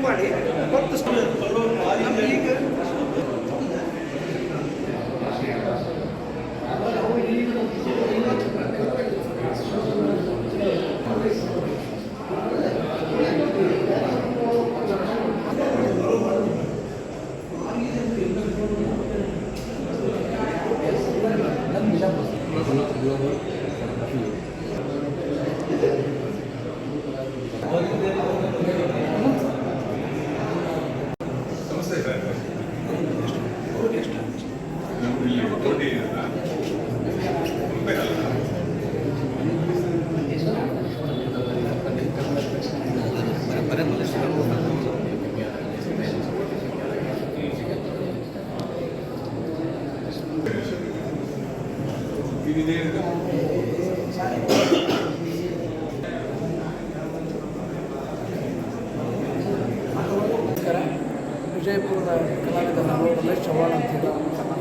ಮಾಡಿ ಮತ್ತು ಈಗ ವಿಜಯಪುರದ ಕಲಾವಿದ ನಾನು ರಮೇಶ್ ಚವ್ಹಾಣ್ ಅಂತೇಳಿ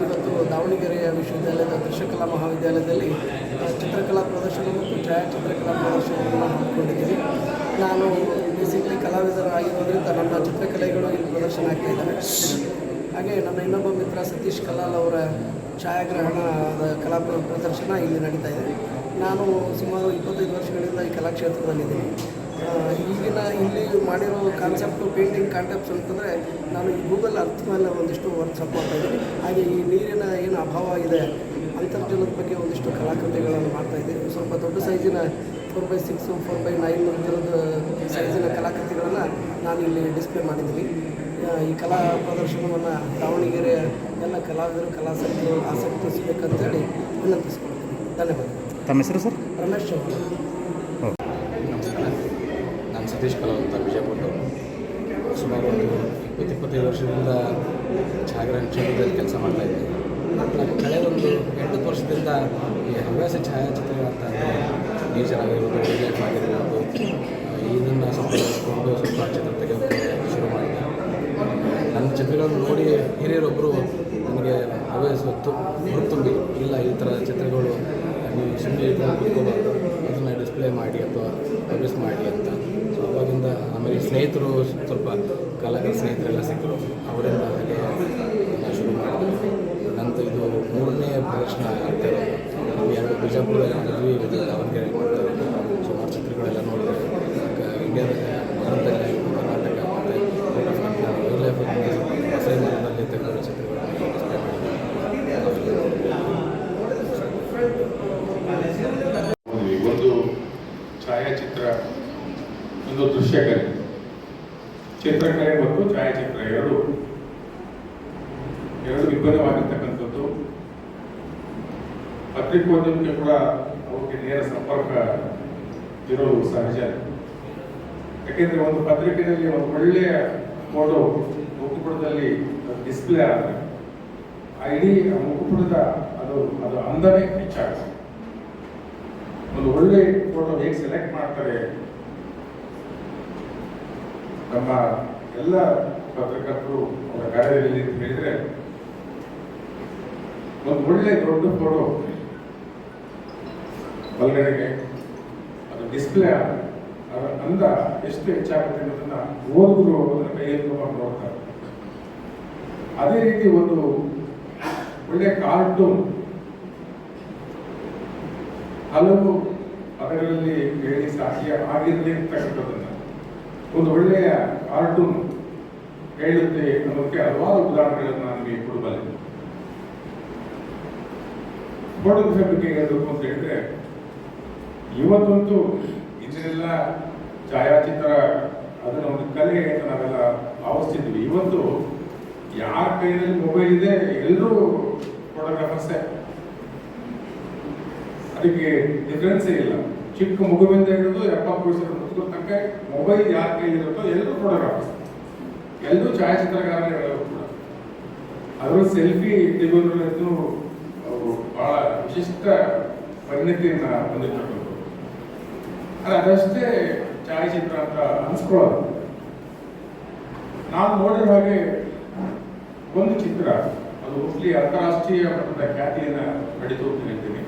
ಇವತ್ತು ದಾವಣಗೆರೆಯ ವಿಶ್ವವಿದ್ಯಾಲಯದ ದೃಶ್ಯಕಲಾ ಮಹಾವಿದ್ಯಾಲಯದಲ್ಲಿ ಚಿತ್ರಕಲಾ ಪ್ರದರ್ಶನ ಮತ್ತು ಛಾಯಾಚಿತ್ರಕಲಾ ಪ್ರದರ್ಶನವನ್ನು ಹಮ್ಮಿಕೊಂಡಿದ್ದೀವಿ. ನಾನು ಬೇಸಿಕಲಿ ಕಲಾವಿದರಾಗಿರೋದ್ರಿಂದ ನನ್ನ ಚಿತ್ರಕಲೆಗಳು ಇಲ್ಲಿ ಪ್ರದರ್ಶನ ಆಗ್ತಾ ಇದ್ದಾವೆ. ಹಾಗೆ ನನ್ನ ಇನ್ನೊಬ್ಬ ಮಿತ್ರ ಸತೀಶ್ ಕಲಾಲ್ ಅವರ ಛಾಯಾಗ್ರಹಣದ ಕಲಾ ಪ್ರದರ್ಶನ ಇಲ್ಲಿ ನಡೀತಾ ಇದೆ. ನಾನು ಸುಮಾರು 25 ವರ್ಷಗಳಿಂದ ಈ ಕಲಾಕ್ಷೇತ್ರದಲ್ಲಿದ್ದೀನಿ. ಈಗಿನ ಇಲ್ಲಿ ಮಾಡಿರೋ ಕಾನ್ಸೆಪ್ಟು ಪೇಂಟಿಂಗ್ ಕಾನ್ಸೆಪ್ಟ್ಸ್ ಅಂತಂದರೆ ನಾನು ಈ ಗೂಗಲ್ ಅರ್ತ್ ಮೇಲೆ ಒಂದಿಷ್ಟು ವರ್ಕ್ಶಾಪ್ ಮಾಡ್ತಾಯಿದ್ದೀನಿ. ಹಾಗೆ ಈ ನೀರಿನ ಏನು ಅಭಾವ ಇದೆ, ಅಂತರ್ಜಲದ ಬಗ್ಗೆ ಒಂದಿಷ್ಟು ಕಲಾಕೃತಿಗಳನ್ನು ಮಾಡ್ತಾಯಿದ್ದೀನಿ. ಸ್ವಲ್ಪ ದೊಡ್ಡ ಸೈಜಿನ 4x6, 4x9 ಥರದ ಸೈಜಿನ ಕಲಾಕೃತಿಗಳನ್ನು ನಾನು ಇಲ್ಲಿ ಡಿಸ್ಪ್ಲೇ ಮಾಡಿದ್ದೀನಿ. ಈ ಕಲಾ ಪ್ರದರ್ಶನವನ್ನು ದಾವಣಗೆರೆಯ ಎಲ್ಲ ಕಲಾವಿದರು ಕಲಾಸಕ್ತರು ಆಸಕ್ತಿಸಬೇಕಂತೇಳಿ ವಿನಂತಿಸ್ಕೊಳ್ತೀನಿ. ಧನ್ಯವಾದ. ತಮ್ಮ ಹೆಸರು ಸರ್? ರಮೇಶ್ ಚವ್ಹಾಣ್. ನಮಸ್ಕಾರ, ನಾನು ಸತೀಶ್ ಕಲಾಲ್ ಅಂತ ವಿಜಯಪುರದವರು. ಸುಮಾರು 20-25 ವರ್ಷದಿಂದ ಛಾಯಾಗ್ರಹಣ ಕ್ಷೇತ್ರದಲ್ಲಿ ಕೆಲಸ ಮಾಡ್ತಾಯಿದ್ದೆ. ನಾನು ಕಳೆದ ಒಂದು 8 ವರ್ಷದಿಂದ ಈ ಹವ್ಯಾಸ ಛಾಯಾಚಿತ್ರ ಅಂತ ನೇಚರ್ ಆಗಿರ್ಬೋದು, ವೈಲ್ಡ್ ಲೈಫ್ ಆಗಿರ್ಬೋದು, ಇದನ್ನು ಸಂಪರ್ಕಿಸಿಕೊಂಡು ಸ್ವಲ್ಪ ಚಿತ್ರ ತೆಗೆಯೋಕ್ಕೆ ಶುರು ಮಾಡಿದೆ. ನನ್ನ ಚಿತ್ರಗಳನ್ನು ನೋಡಿ ಹಿರಿಯರೊಬ್ಬರು ನನಗೆ ಹವ್ಯಾಸ ಹೊರತುಂಬಿ, ಇಲ್ಲ ಈ ಥರ ಚಿತ್ರಗಳು ನೀವು ಸುಮ್ಮನೆ ಕೂತ್ಕೋಬಾರ್ದು, ಅದನ್ನು ಡಿಸ್ಪ್ಲೇ ಮಾಡಿ ಅಥವಾ ಪಬ್ಲಿಷ್ ಮಾಡಿ ಅಂತ. ಸೊ ಅವಾಗಿಂದ ಆಮೇಲೆ ಸ್ನೇಹಿತರು ಸ್ವಲ್ಪ ಕಲಾವಿದ ಸ್ನೇಹಿತರೆಲ್ಲ ಸಿಕ್ಕರು, ಅವರಿಂದ ಹಾಗೆ ಶುರು ಮಾಡಿದೆ. ನಂತರ ಇದು 3ನೇ ಪ್ರದರ್ಶನ ಆಗ್ತಾ ಇರೋದು. 2 ಬಿಜಾಪುರದಲ್ಲಿ ಮಾಡಿದ್ವಿ, ದಾವಣಗೆರೆ ಮಾಡ್ತಾ ಇದ್ದೀವಿ. ಸುಮಾರು ಚಿತ್ರಗಳೆಲ್ಲ ನೋಡಿದೆ. ಇಂಡಿಯಾದಲ್ಲಿ, ಭಾರತದಲ್ಲಿ, ಕರ್ನಾಟಕ ಮತ್ತು ವೈಲ್ಡ್ ಲೈಫ್ ಹೊಸದಲ್ಲಿ ತೆಗೆದ ಚಿತ್ರಗಳನ್ನು ಡಿಸ್ಪ್ಲೇ ಮಾಡಿದ್ದೀವಿ. ಒಂದು ಛಾಯಾಚಿತ್ರ, ಒಂದು ದೃಶ್ಯಕಲೆ, ಚಿತ್ರಕಲೆ ಮತ್ತು ಛಾಯಾಚಿತ್ರ ಎರಡು ವಿಭಿನ್ನವಾಗಿರ್ತಕ್ಕಂಥದ್ದು. ಪತ್ರಿಕೋದ್ಯಮಕ್ಕೆ ಕೂಡ ಅವಕ್ಕೆ ನೇರ ಸಂಪರ್ಕ ಇರೋದು ಸಹಜ. ಯಾಕೆಂದ್ರೆ ಒಂದು ಪತ್ರಿಕೆಯಲ್ಲಿ ಒಂದು ಒಳ್ಳೆಯ ಫೋಟೋ ಮುಖಪುಟದಲ್ಲಿ ಡಿಸ್ಪ್ಲೇ ಆದರೆ ಆ ಇಡೀ ಮುಖಪುಟದ ಅದು ಅಂದನೇ ಹೆಚ್ಚಾಗುತ್ತೆ. ಒಂದು ಒಳ್ಳೆ ಫೋಟೋ ಹೇಗೆ ಸೆಲೆಕ್ಟ್ ಮಾಡ್ತಾರೆ ನಮ್ಮ ಎಲ್ಲ ಪತ್ರಕರ್ತರು ಅವರ ಕಾರ್ಯದಲ್ಲಿ ಅಂತ ಹೇಳಿದ್ರೆ, ಒಂದು ಒಳ್ಳೆ ದೊಡ್ಡ ಫೋಟೋ ಒಳಗಡೆಗೆ ಅದು ಡಿಸ್ಪ್ಲೇ ಅದರ ಅಂದ ಎಷ್ಟು ಹೆಚ್ಚಾಗುತ್ತೆ ಅನ್ನೋದನ್ನ ಓದುಗರು ಅದನ್ನ ಕೈ ಎತ್ಕೊಂಡು ನೋಡ್ತಾರೆ. ಅದೇ ರೀತಿ ಒಂದು ಒಳ್ಳೆ ಕಾರ್ಟೂನ್ ಹಲವು ಪದಗಳಲ್ಲಿ ಹೇಳಿ ಸಾಧ್ಯ ಆಗಿರಲಿರ್ತಕ್ಕಂಥದ್ದನ್ನ ಒಂದು ಒಳ್ಳೆಯ ಕಾರ್ಟೂನ್ ಹೇಳುತ್ತೆ ಅನ್ನೋದಕ್ಕೆ ಹಲವಾರು ಉದಾಹರಣೆಗಳನ್ನು ನಾನು ನಿಮಗೆ ಕೊಡಬಲ್ಲೆ. ಫೋಟೋಗ್ರಫಿ ಬಗ್ಗೆ ಹೇಳಬೇಕು ಅಂತ ಹೇಳಿದ್ರೆ, ಇವತ್ತಂತೂ ಇದನ್ನೆಲ್ಲ ಛಾಯಾಚಿತ್ರ ಅದನ್ನ ಒಂದು ಕಲೆ ಅಂತ ನಾವೆಲ್ಲ ಭಾವಿಸ್ತಿದ್ವಿ. ಇವತ್ತು ಯಾರ ಕೈಯಲ್ಲಿ ಮೊಬೈಲ್ ಇದೆ ಎಲ್ಲರೂ ಫೋಟೋಗ್ರಾಫರ್ಸೇ. ಅದಕ್ಕೆ ಡಿಫರೆನ್ಸೇ ಇಲ್ಲ. ಚಿಕ್ಕ ಮಗುವಿಂದ ಹಿಡಿದು 70 ವರ್ಷದ ಮುದುಕರ ತನಕ ಮೊಬೈಲ್ ಯಾರ ಕೈಲಿರುತ್ತೋ ಎಲ್ಲರೂ ಫೋಟೋಗ್ರಾಫರ್ಸ್, ಎಲ್ಲರೂ ಛಾಯಾಚಿತ್ರಗಾರರೇ ಕೂಡ. ಅದರಲ್ಲಿ ಸೆಲ್ಫಿ ತೆಗೆಯೋದ್ರಲ್ಲಂತೂ ಅವರು ಬಹಳ ವಿಶಿಷ್ಟ ಪರಿಣತಿಯನ್ನ ಹೊಂದಿರ್ತಕ್ಕಂಥದ್ದು. ಅದಷ್ಟೇ ಛಾಯಾಚಿತ್ರ ಅಂತ ಅನ್ಸ್ಕೊಳ್ಳೋದು. ನಾನು ನೋಡಿರೋ ಹಾಗೆ ಒಂದು ಚಿತ್ರ ಅದು ಮೋಸ್ಟ್ಲಿ ಅಂತಾರಾಷ್ಟ್ರೀಯ ಮಟ್ಟದ ಖ್ಯಾತಿಯನ್ನ ಪಡೆದು ಹೇಳ್ತೀನಿ.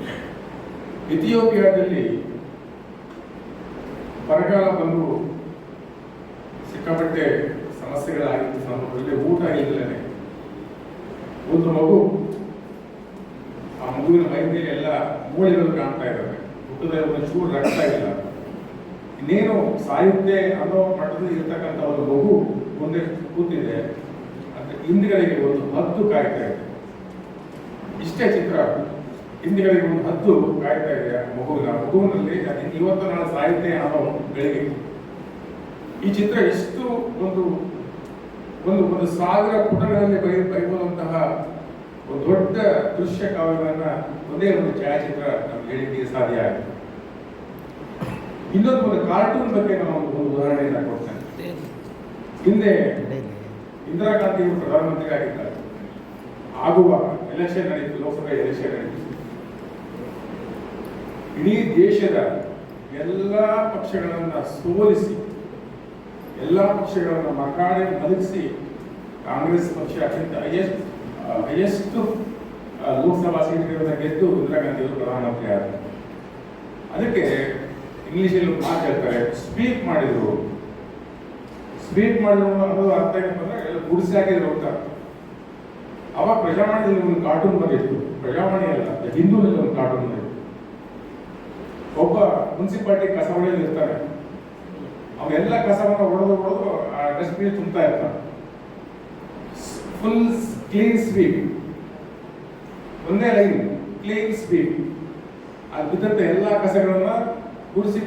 ಇಥಿಯೋಪಿಯಾದಲ್ಲಿ ಬರಗಾಲ ಬಂದು ಸಿಕ್ಕಾಪಟ್ಟೆ ಸಮಸ್ಯೆಗಳಾಗಿದ್ದು ನಮ್ಮ ಒಳ್ಳೆ ಊಟ ಇಲ್ಲದೇ ಒಂದು ಮಗು, ಆ ಮಗುವಿನ ಮೈ ಮೇಲೆ ಎಲ್ಲ ಮೂಳೆಗಳು ಕಾಣ್ತಾ ಇದ್ದಾವೆ, ಹುಟ್ಟದಲ್ಲಿ ಒಂದು ಚೂರು ರಕ್ತ ಇಲ್ಲ, ಇನ್ನೇನು ಸಾಯುತ್ತೆ ಅನ್ನೋ ಮಟ್ಟದಲ್ಲಿ ಇರ್ತಕ್ಕಂಥ ಒಂದು ಮಗು ಮುಂದೆ ಕೂತಿದೆ. ಅಂದ್ರೆ ಹಿಂದ್ಗಡೆಗೆ ಒಂದು ಹದ್ದು ಕಾಯ್ತಾ ಇದೆ. ಇಷ್ಟೇ ಚಿತ್ರ. ಹಿಂದ್ಗಡೆಗೆ ಒಂದು ಹದ್ದು ಕಾಯ್ತಾ ಇದೆ ಮಗುವಿನಲ್ಲಿ ಇವತ್ತು ನಾಳೆ ಸಾಯುತ್ತೆ ಅನ್ನೋ ಗಳಿಗೆ. ಈ ಚಿತ್ರ ಎಷ್ಟು ಒಂದು ಒಂದು ಒಂದು ಸಾವಿರ ಪುಟಗಳಲ್ಲಿ ಬರೆಯುವಂತಹ ಒಂದು ದೊಡ್ಡ ದೃಶ್ಯ ಕಾವ್ಯವನ್ನ ಒಂದೇ ಒಂದು ಛಾಯಾಚಿತ್ರ ನಮ್ಗೆ ಹೇಳಿಕೆ ಸಾಧ್ಯ ಆಗಿದೆ. ಇನ್ನೊಂದು ಒಂದು ಕಾರ್ಟೂನ್ ಬಗ್ಗೆ ನಾವು ಒಂದು ಉದಾಹರಣೆಯನ್ನ ಕೊಡ್ತೇನೆ. ಹಿಂದೆ ಇಂದಿರಾ ಗಾಂಧಿ ಅವರು ಪ್ರಧಾನಮಂತ್ರಿ ಆಗಿದ್ದಾರೆ. ಆಗುವಾಗ ಎಲೆಕ್ಷನ್ ನಡೀತು, ಲೋಕಸಭೆ ಎಲೆಕ್ಷನ್ ನಡೀತು. ಇಡೀ ದೇಶದ ಎಲ್ಲ ಪಕ್ಷಗಳನ್ನ ಸೋಲಿಸಿ, ಎಲ್ಲ ಪಕ್ಷಗಳನ್ನ ಮಕಾಡೆ ಮಲಗಿಸಿ ಕಾಂಗ್ರೆಸ್ ಪಕ್ಷ ಹೈಯೆಸ್ಟ್ ಲೋಕಸಭಾ ಸೀಟ್ಗಳನ್ನ ಗೆದ್ದು ಇಂದಿರಾ ಗಾಂಧಿ ಅವರು ಪ್ರಧಾನಮಂತ್ರಿ ಆದರು. ಅದಕ್ಕೆ ಇಂಗ್ಲಿಷಲ್ಲಿ ಮಾತು ಹೇಳ್ತಾರೆ, ಸ್ವೀಪ್ ಮಾಡಿದ್ರು. ಸ್ವೀಪ್ ಮಾಡಿದ್ರು ಅನ್ನೋದು ಅರ್ಥ ಏನಪ್ಪ ಅಂದ್ರೆ ಎಲ್ಲ ಗುಡಿಸಿ ಹಾಕಿದ್ರು ಅಂತ. ಅವಾಗ ಪ್ರಜಾವಾಣಿಯಲ್ಲಿ ಒಂದು ಕಾರ್ಟೂನ್ ಬಂದಿತ್ತು. ಪ್ರಜಾವಾಣಿ ಅಲ್ಲ, ಹಿಂದೂನಲ್ಲಿ ಒಂದು ಕಾರ್ಟೂನ್ ಬಂದಿತ್ತು. ಒಬ್ಬ ಮುನ್ಸಿಪಾಲಿಟಿ ಕಸ ಹೊಡೆಯಲು ಇರ್ತಾನೆ. ಅವೆಲ್ಲ ಕಸವನ್ನು ಹೊಡೆದು ಆ ಡಸ್ಟ್ಬಿನ್ ತುಂಬ್ತಾ ಇರ್ತಾನೆ. ಫುಲ್ ಕ್ಲೀನ್ ಸ್ವೀಪ್, ಒಂದೇ ಲೈನ್ ಕ್ಲೀನ್ ಸ್ವೀಪ್. ಅದು ಬಿದ್ದಂತ ಎಲ್ಲ ಕಸಗಳನ್ನ ಗುಡಿಸಿ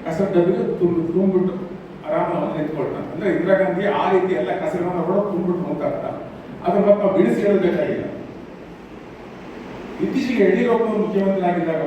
ಕಸ ಡಬ್ಬಿಗೆ ತುಂಬಿಟ್ಟು ಆರಾಮಾಗಿ ನಿಂತ್ಕೊಳ್ತಾನೆ. ಅಂದ್ರೆ ಇಂದಿರಾ ಗಾಂಧಿ ಆ ರೀತಿ ಎಲ್ಲ ಕಸಗಳನ್ನ ಹೊಡೆದು ತುಂಬಿಟ್ಟು ಹೋಗ್ತಾ ಇರ್ತಾನೆ. ಅದನ್ನ ಮತ್ತೆ ಬಿಡಿಸಿ ಹೇಳಬೇಕಾಗಿಲ್ಲ. ಇತ್ತೀಚೆಗೆ ಯಡಿಯೂರಪ್ಪ ಮುಖ್ಯಮಂತ್ರಿ ಆಗಿದ್ದಾಗ